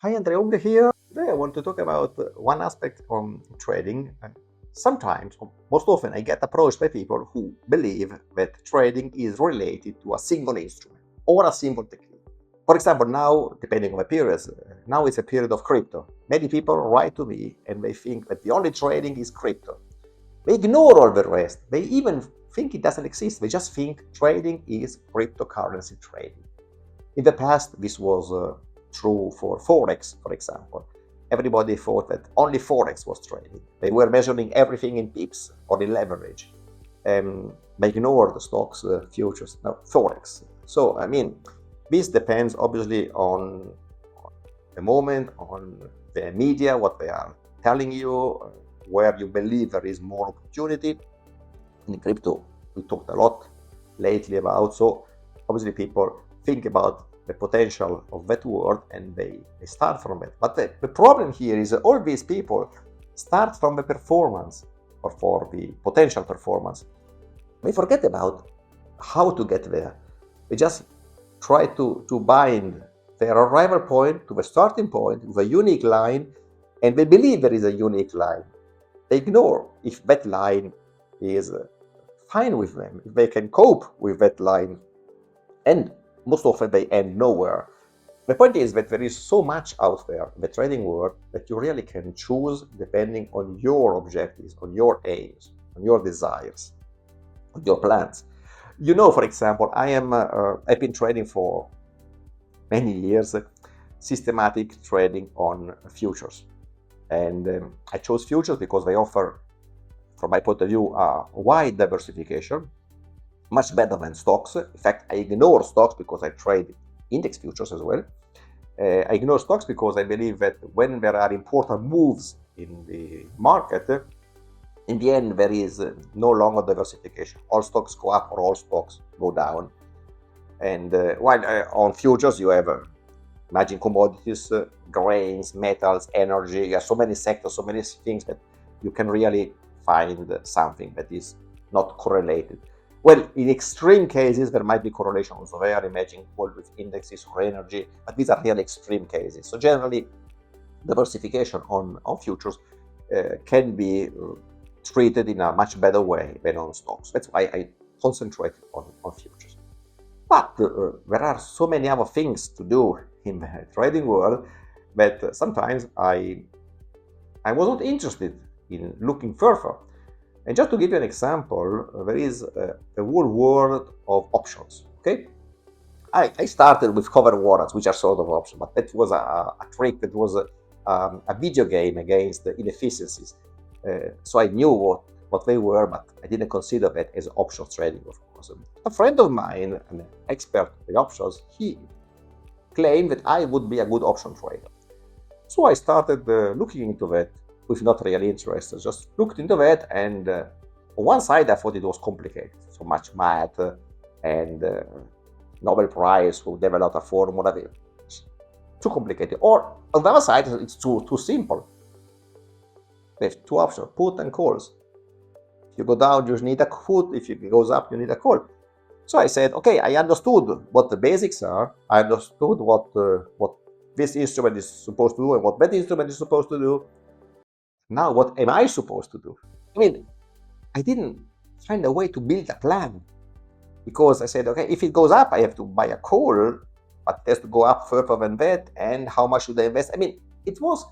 Hi, Andrea Unger here. Today I want to talk about one aspect on trading. Sometimes, or most often, I get approached by people who believe that trading is related to a single instrument or a single technique. For example, now, depending on the periods, now it's a period of crypto. Many people write to me and they think that the only trading is crypto. They ignore all the rest. They even think it doesn't exist. They just think trading is cryptocurrency trading. In the past, this was true for Forex, for example. Everybody thought that only Forex was trading. They were measuring everything in pips or in leverage. They ignored the stocks, futures, no, Forex. So, I mean, this depends obviously on the moment, on the media, what they are telling you, where you believe there is more opportunity. In crypto, we talked a lot lately about. So obviously people think about the potential of that word and they start from it. But the problem here is that all these people start from the performance or for the potential performance. They forget about how to get there. They just try to bind their arrival point to the starting point with a unique line, and they believe there is a unique line. They ignore if that line is fine with them, if they can cope with that line, and most often they end nowhere. The point is that there is so much out there in the trading world that you really can choose depending on your objectives, on your aims, on your desires, on your plans. You know, for example, I've been trading for many years, systematic trading on futures, and I chose futures because they offer, from my point of view, a wide diversification, much better than stocks. In fact, I ignore stocks because I trade index futures as well. I ignore stocks because I believe that when there are important moves in the market, in the end, there is no longer diversification. All stocks go up or all stocks go down. And while on futures, you have imagine commodities, grains, metals, energy. There are so many sectors, so many things that you can really find something that is not correlated. Well, in extreme cases, there might be correlation also there. Imagine gold with indexes or energy, but these are really extreme cases. So generally, diversification on futures can be treated in a much better way than on stocks. That's why I concentrate on futures. But there are so many other things to do in the trading world that sometimes I was not interested in looking further. And just to give you an example, there is a whole world of options. Okay, I started with cover warrants, which are sort of options, but that was a trick. That was a video game against the inefficiencies. So I knew what they were, but I didn't consider that as options trading, of course. A friend of mine, an expert in options, he claimed that I would be a good option trader. So I started looking into that with not really interest. Just looked into that, and on one side I thought it was complicated, so much math and Nobel Prize who developed a formula. Too complicated. Or on the other side, it's too simple. There's two options: put and calls. If you go down, you need a put. If it goes up, you need a call. So I said, okay, I understood what the basics are. I understood what this instrument is supposed to do and what that instrument is supposed to do. Now, what am I supposed to do? I mean, I didn't find a way to build a plan because I said, okay, if it goes up, I have to buy a call, but it has to go up further than that. And how much should I invest? I mean, there was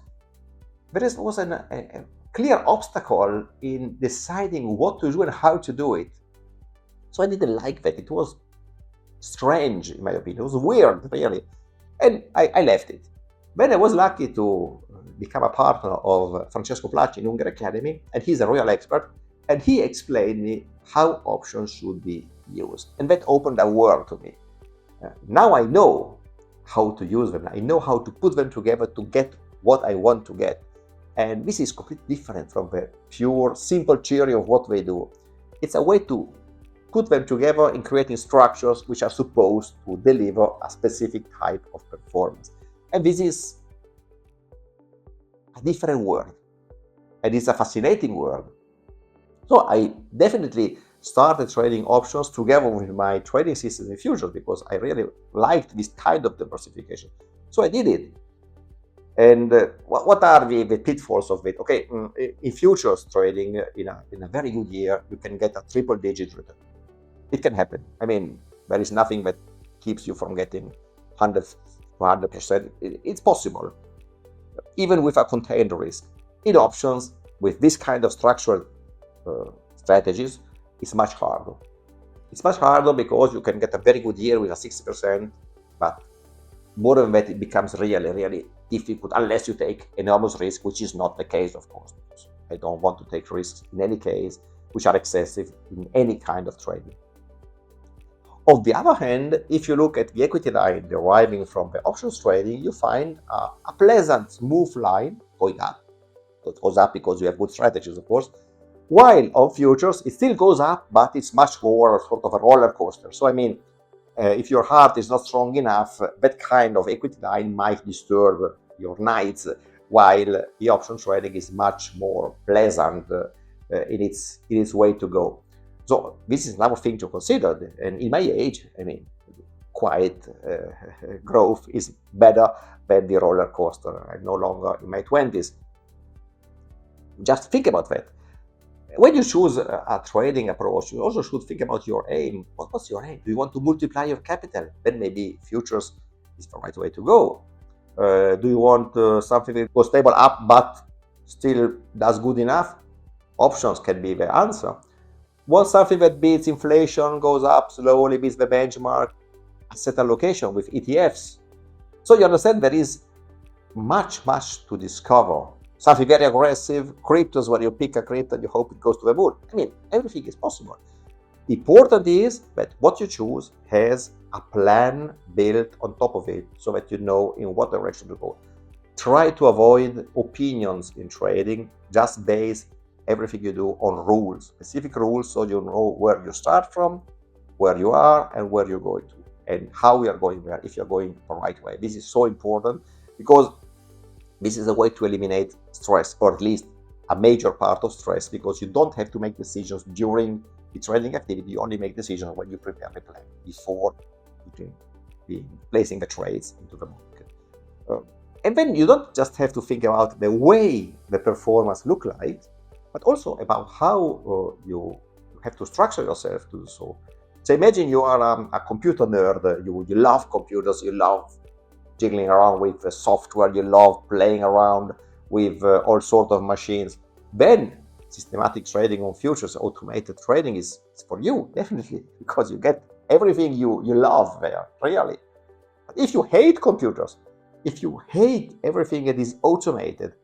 a clear obstacle in deciding what to do and how to do it. So I didn't like that. It was strange, in my opinion. It was weird, really. And I left it. Then I was lucky to become a partner of Francesco Placci in Unger Academy, and he's a real expert. And he explained me how options should be used. And that opened a world to me. Now I know how to use them. I know how to put them together to get what I want to get. And this is completely different from the pure, simple theory of what they do. It's a way to put them together in creating structures which are supposed to deliver a specific type of performance. And this is a different world. And it's a fascinating world. So I definitely started trading options together with my trading systems in futures because I really liked this kind of diversification. So I did it. And what are the pitfalls of it? Okay, in futures trading, in a very good year, you can get a triple-digit return. It can happen. I mean, there is nothing that keeps you from getting 100 to 100%. It's possible, even with a contained risk. In options, with this kind of structured strategies, it's much harder. It's much harder because you can get a very good year with a 60%, but more than that, it becomes really, really difficult unless you take enormous risk, which is not the case, of course. I don't want to take risks in any case, which are excessive in any kind of trading. On the other hand, if you look at the equity line deriving from the options trading, you find a pleasant, smooth line going up. It goes up because you have good strategies, of course. While on futures, it still goes up, but it's much more sort of a roller coaster. So, I mean, if your heart is not strong enough, that kind of equity line might disturb your nights, while the option trading is much more pleasant in its way to go. So this is another thing to consider. And in my age, I mean, quiet growth is better than the roller coaster. I'm no longer in my 20s. Just think about that. When you choose a trading approach, you also should think about your aim. What's your aim? Do you want to multiply your capital? Then maybe futures is the right way to go. Do you want something that goes stable up but still does good enough? Options can be the answer. Want something that beats inflation, goes up slowly, beats the benchmark? Asset allocation with ETFs. So you understand there is much to discover. Something very aggressive, cryptos, where you pick a crypto and you hope it goes to the moon. I mean, everything is possible. Important is that what you choose has a plan built on top of it so that you know in what direction to go. Try to avoid opinions in trading. Just base everything you do on rules, specific rules, so you know where you start from, where you are, and where you're going to, and how you are going there, if you're going the right way. This is so important because this is a way to eliminate stress, or at least a major part of stress, because you don't have to make decisions during the trading activity. You only make decisions when you prepare the plan before placing the trades into the market. And then you don't just have to think about the way the performance look like, but also about how you have to structure yourself to do so. So imagine you are a computer nerd. You love computers. You love jiggling around with the software, you love playing around with all sorts of machines. Then systematic trading on futures, automated trading is for you, definitely, because you get everything you love there, really. But if you hate computers, if you hate everything that is automated,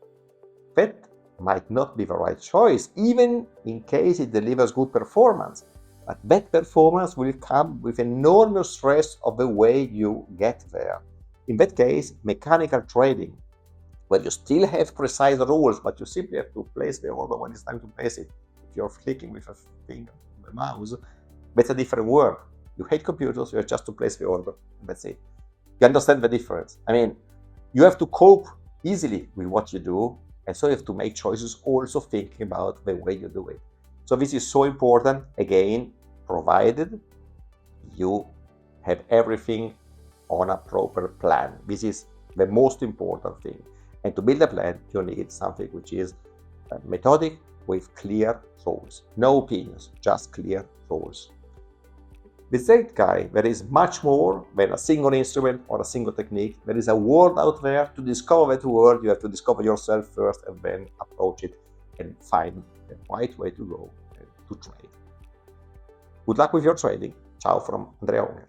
that might not be the right choice, even in case it delivers good performance. But that performance will come with enormous stress of the way you get there. In that case, mechanical trading, where you still have precise rules, but you simply have to place the order when it's time to place it. If you're clicking with a finger on the mouse, that's a different word. You hate computers, you have just to place the order, and that's it. You understand the difference? I mean, you have to cope easily with what you do, and so you have to make choices also thinking about the way you do it. So this is so important, again, provided you have everything on a proper plan. This is the most important thing. And to build a plan, you need something which is methodic with clear rules. No opinions, just clear rules. With that guy, there is much more than a single instrument or a single technique. There is a world out there. To discover that world, you have to discover yourself first and then approach it and find the right way to go to trade. Good luck with your trading. Ciao from Andrea Unger.